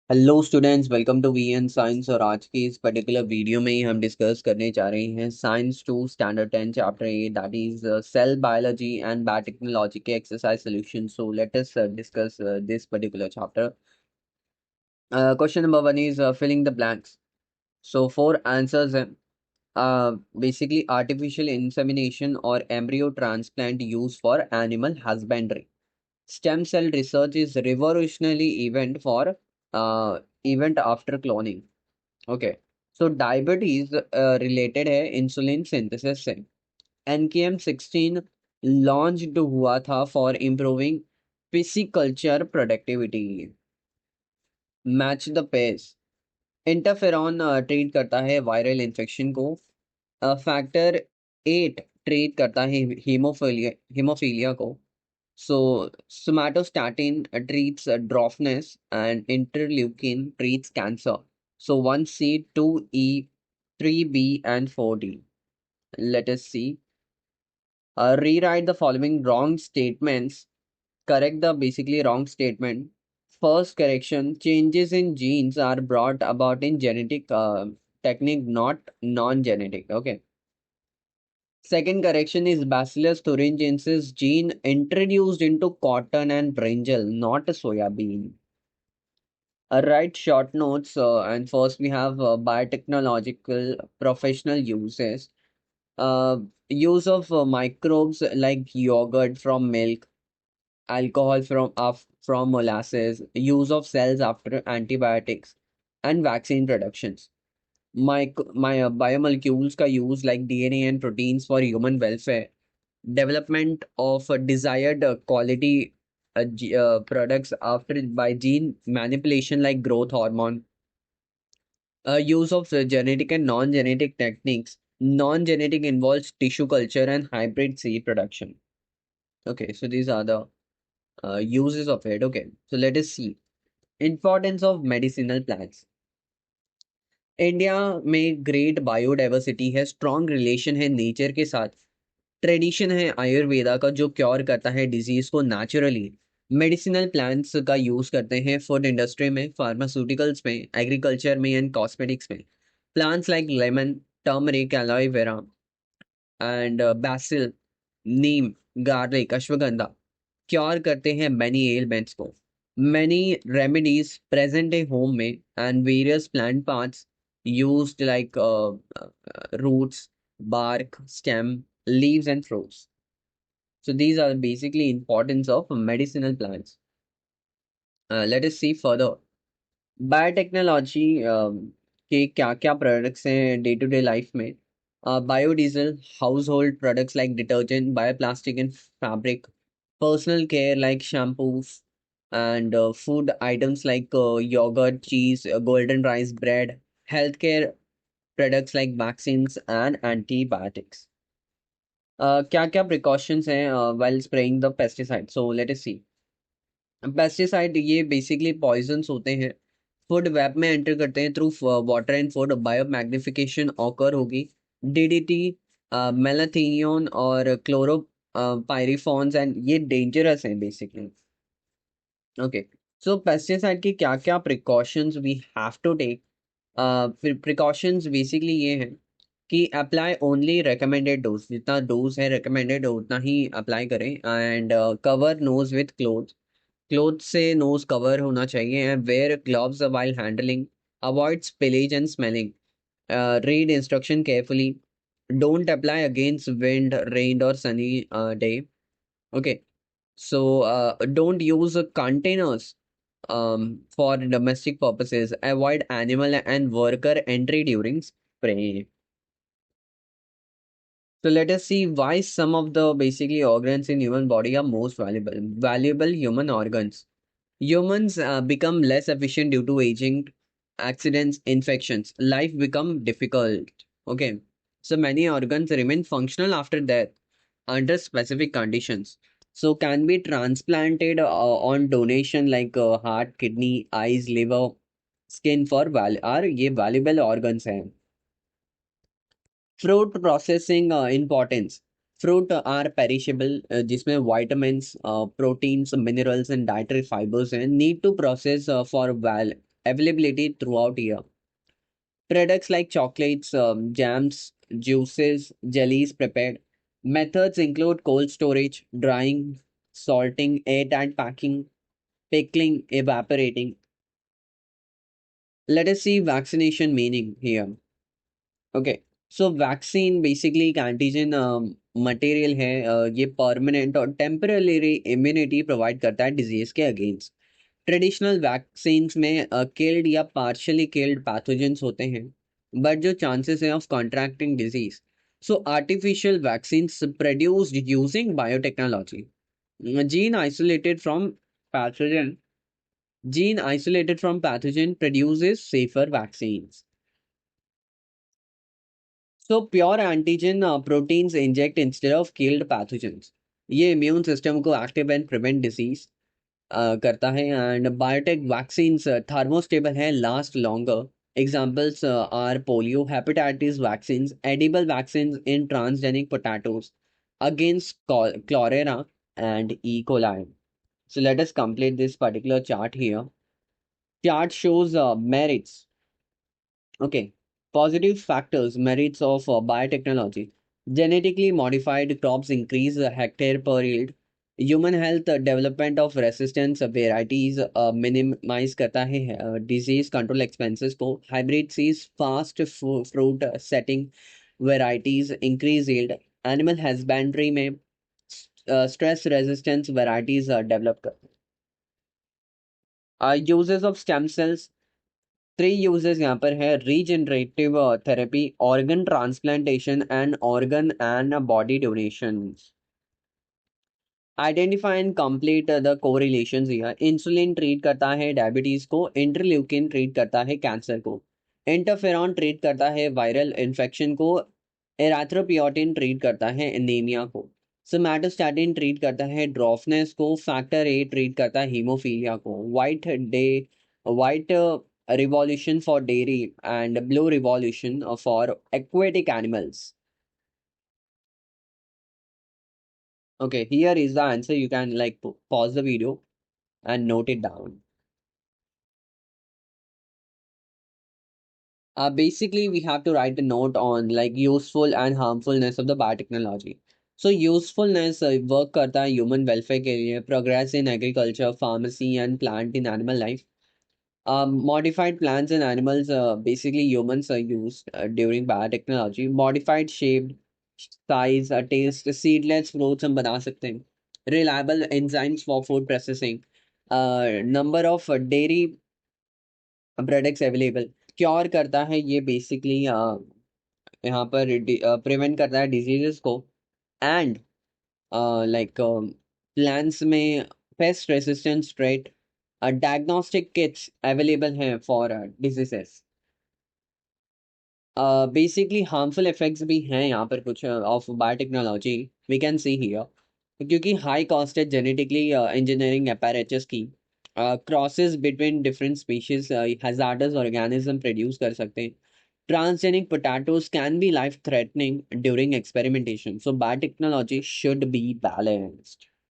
Hello students, welcome to VN science. और आज के इस पर्टिकुलर वीडियो में ही हम डिस्कस करने जा रहे हैं science 2 standard 10 chapter A, that is cell biology and biotechnology के exercise solution. So let us discuss this particular chapter. Question number 1 is filling the blanks. So four answers हैं। Basically artificial insemination or embryo transplant used for animal husbandry. Stem cell research is revolutionary event after cloning. Okay. So diabetes related है insulin synthesis से। NKM 16 launched हुआ था for improving pisciculture productivity. Match the pace. Interferon treat करता है viral infection को। Factor 8 treat करता है haemophilia को। So somatostatin treats dwarfness and interleukin treats cancer. So 1C, 2E, 3B, and 4D. Let us see. Rewrite the following wrong statements. Correct the basically wrong statement. First correction: changes in genes are brought about in genetic technique, not non-genetic. Okay. Second correction is Bacillus thuringiensis gene introduced into cotton and brinjal, not soya bean. Write short notes, and first we have biotechnological professional uses. Uh, Use of microbes like yogurt from milk, alcohol from molasses, use of cells after antibiotics, and vaccine productions. My biomolecules का use like DNA and proteins for human welfare, development of desired quality products after by gene manipulation like growth hormone, use of genetic and non-genetic techniques. Non-genetic involves tissue culture and hybrid seed production. Okay, so these are the uses of it. Okay, so let us see importance of medicinal plants. India में great biodiversity है, strong relation है nature के साथ, tradition है आयुर्वेदा का जो cure करता है डिजीज को नेचुरली। मेडिसिनल प्लांट्स का यूज करते हैं फूड इंडस्ट्री में, फार्मास्यूटिकल्स में, एग्रीकल्चर में एंड कॉस्मेटिक्स में। Plants like lemon, turmeric, aloe vera and basil, Neem, garlic, ashwagandha cure करते हैं मैनी एलिमेंट्स को। मैनी रेमेडीज प्रेजेंट है होम में and various plant parts used like roots, bark, stem, leaves, and fruits. So these are basically importance of medicinal plants. Let us see further. Biotechnology के क्या क्या products हैं day to day life में। Biodiesel, house hold products like detergent, bioplastic and fabric, personal care like shampoos and food items like yogurt, cheese, golden rice bread, healthcare products like vaccines and antibiotics. क्या क्या precautions हैं while spraying the pesticide? So let us see. Pesticide ये basically poisons होते हैं, food web में enter करते हैं through water and food, biomagnification occur होगी। डीडीटी, मेलाथियोन और क्लोरो पायरिफॉन्स एंड ये डेंजरस हैं बेसिकली। ओके, सो पेस्टिसाइड की क्या क्या precautions we have to take. Precautions basically ये हैं कि अप्लाई ओनली रिकमेंडेड डोज, जितना डोज है रिकमेंडेड उतना ही अप्लाई करें। And cover nose with cloth, cloth से नोज कवर होना चाहिए। And wear gloves while handling, avoid spillage and smelling, read instruction carefully, don't apply against wind, rain और sunny day. Okay, so don't use containers for domestic purposes, avoid animal and worker entry during spray. So let us see why some of the basically organs in human body are most valuable human organs. Humans become less efficient due to aging, accidents, infections. Life become difficult. Okay. So many organs remain functional after death under specific conditions. So can be transplanted on donation like heart, kidney, eyes, liver, skin for are ये valuable organs हैं. Fruit processing importance. Fruit are perishable, जिसमें vitamins, proteins, minerals and dietary fibres हैं, need to process for availability throughout year. Products like chocolates, jams, juices, jellies prepared. Methods include cold storage, drying, salting, airtight packing, pickling, evaporating. Let us see vaccination meaning here. Okay, so vaccine basically एक antigen material है, ये permanent और temporary immunity provide करता है disease के against. Traditional vaccines में killed या partially killed pathogens होते हैं, बट जो चांसेस हैं of contracting disease. So artificial vaccines produced using biotechnology. Gene isolated from pathogen Gene isolated from pathogen produces safer vaccines. So pure antigen proteins inject instead of killed pathogens. ये immune system को active and prevent disease करता है. And biotech vaccines thermostable है, last longer. Examples are polio, hepatitis vaccines, edible vaccines in transgenic potatoes against cholera and E. coli. So let us complete this particular chart here. Chart shows merits. Okay. Positive factors, merits of biotechnology. Genetically modified crops increase hectare per yield. Human health, development of resistance varieties minimize करता है disease control expenses को. Hybrid seeds fast fruit setting varieties increase yield. Animal husbandry में stress resistance varieties develop करते हैं. Uses of stem cells. 3 uses यहाँ पर है: regenerative therapy, organ transplantation and organ and body donation. Identify and complete the correlations. Here insulin treat करता है diabetes को, interleukin treat करता है कैंसर को, इंटरफेरॉन ट्रीट करता है वायरल इन्फेक्शन को, एराथ्रोपियोटिन ट्रीट करता है एनीमिया को, सोमैटोस्टैटिन ट्रीट करता है ड्रॉफनेस को, फैक्टर ए ट्रीट करता है हीमोफीलिया को, white revolution for dairy and blue revolution for aquatic animals. Okay, here is the answer. You can like pause the video and note it down. Basically, we have to write a note on like useful and harmfulness of the biotechnology. So usefulness work करता है human welfare के लिए, progress in agriculture, pharmacy and plant in animal life. Modified plants and animals, basically humans are used during biotechnology. Modified shaped, size, taste, seedless fruits हम बना सकते हैं. Reliable enzymes for food processing. Number of dairy products available. Cure करता है ये basically यहाँ पर prevent करता है डिजीजेस को. एंड लाइक प्लांट्स में pest resistance trait. Diagnostic kits available हैं for diseases. Basically harmful effects भी हैं यहाँ पर कुछ of biotechnology we can see here. क्योंकि हाई कॉस्ट है जेनेटिकली इंजीनियरिंग अपैरेचस की, crosses between different species hazardous organism produce कर सकते हैं. Transgenic potatoes can be life threatening during experimentation. So biotechnology should be balanced.